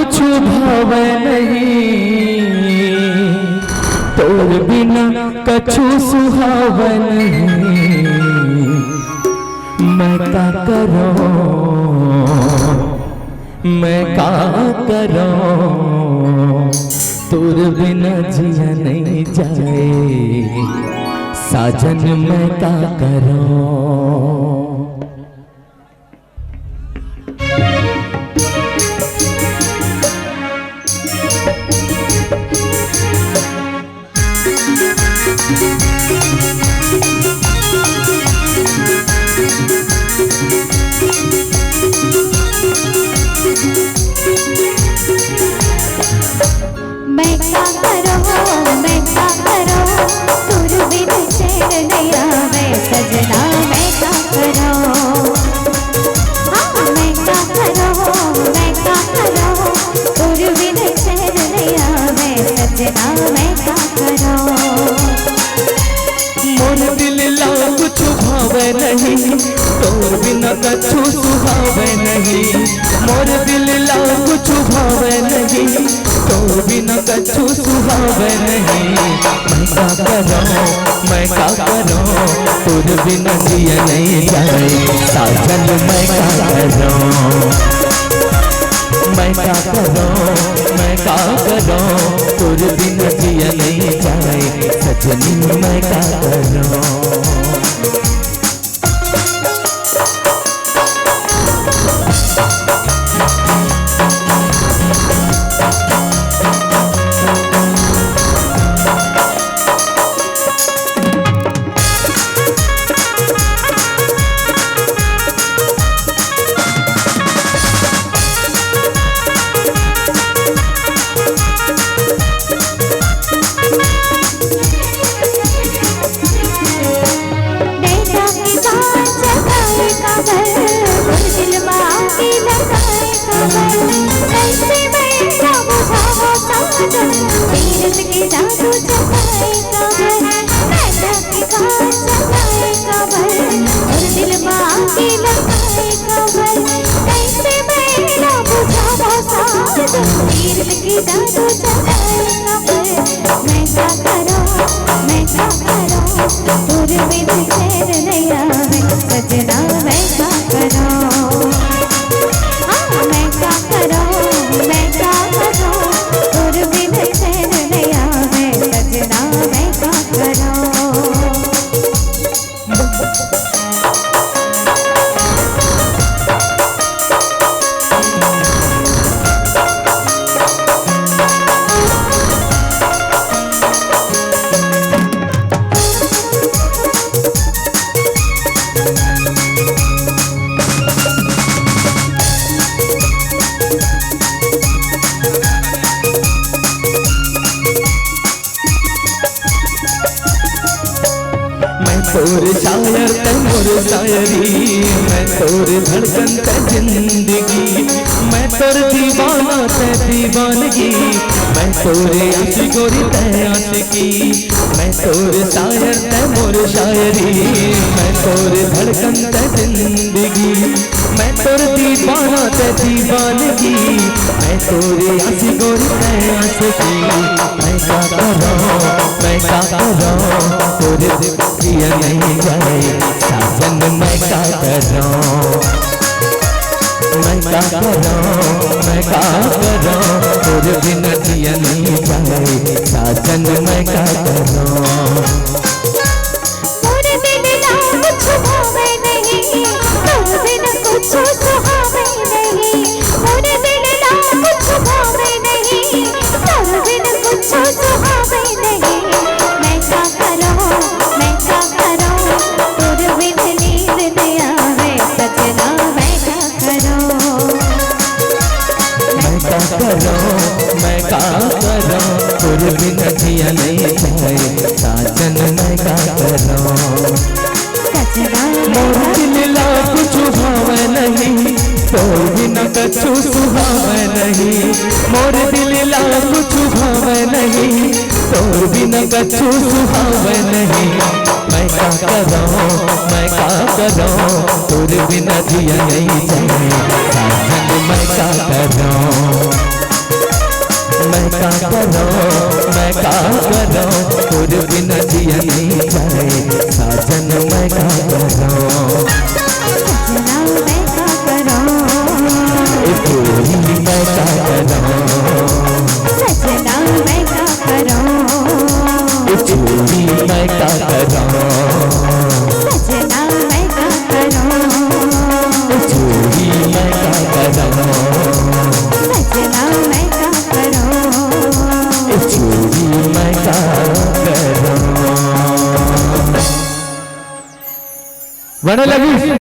कुछ भावे नहीं, तोर बिना कछु सुहावे नहीं। मैं का करूं, मैं का करूं, तोर बिना जिया नहीं जाए। साजन मैं का करूं। मैं क्या करूं, मैं क्या करूं, तुर बिन चैन नहीं आवे सजना। मैं क्या करूं, हाँ मैं क्या करूं, मैं क्या करूं, तुर बिन चैन नहीं आवे सजना। मैं क्या करूं। मोर दिल ला कुछ भावे नहीं, तोर बिना कछु सुहावे नहीं। मोर दिल ला कुछ भावे नहीं, तोर बिना कछु सुहावे नहीं। मैं का करूं, मैं का करूं, तोर बिना जिया नहीं जाए। साजन मैं का करूं, मैं का करूं, मैं का करूं, तोर बिना जिया नहीं जाए। सजनी मैं का करूं। तीरथ के जादू जगाएगा घर, मैदा के घाट जगाएगा घर, और दिल बाकी लगाएगा घर। कैसे मेरा बुझावा साथ, तीरथ के जादू जगाएगा घर। मैं क्या करूं, मैं क्या करूं, तुर बिन चैन नहीं आवे सजना। मैं क्या करूं, हाँ मैं क्या करूं, मैं क्या करूं, तुर बिन चैन नहीं आवे सजना। मैं क्या करूं। तोर शायर ते मोर शायरी, मैं तोर धड़कन ते जिंदगी। मैं तोर दीवाना ते दीवानगी, मैं तोरे आशिकोरी ते आशिकी। मैं तोर शायर ते मोर शायरी, मैं तोर धड़कन ते जिंदगी। मैं तोर दीवाना ते दीवानगी, मैं तोरे आशिकोरी ते आशिकी। मैं क्या करूं, मैं क्या करूं, तोरे जिया नहीं जाए। साजन मैं क्या करूं, मैं क्या करूं, मैं क्या करूं, तोरे बिना जिया नहीं जाए। साजन मैं क्या करूं। मोर दिल ला कुछ भावे नहीं, तोर बिन कुछ सुहावे नहीं। मोर दिल ला कुछ भावे नहीं, तोर बिन कुछ सुहावे नहीं। मैं क्या करूं, मैं क्या करूं, तुर बिन नींद नहीं आवे सजना। मैं क्या करूं, मैं क्या करूं, मैं क्या करूं, तोरे बिना जिया नहीं जाए। साजन मैं क्या करूं। सजना मोर दिल ला कुछ भावे नहीं, तोर बिना कछु सुहावे नहीं। मोर दिल ला कुछ भावे नहीं, तोर बिना कछु सुहावे नहीं। मैं क्या करूं, मैं क्या करूं, तोर बिना जिया नहीं जाए। साजन मैं क्या करूं। करूं मैं का करूं तेरे बिना जिया नहीं जाए साजन मैं का करूं सजना मैं क्या करूं चोरी मैं का करूं सजना मैं क्या करूं चोरी मैं का करूं सजना मैं क्या करूं चोरी मैं का करूं सजना मैं क्या करूं चोरी मैं का करूं। बड़े लगी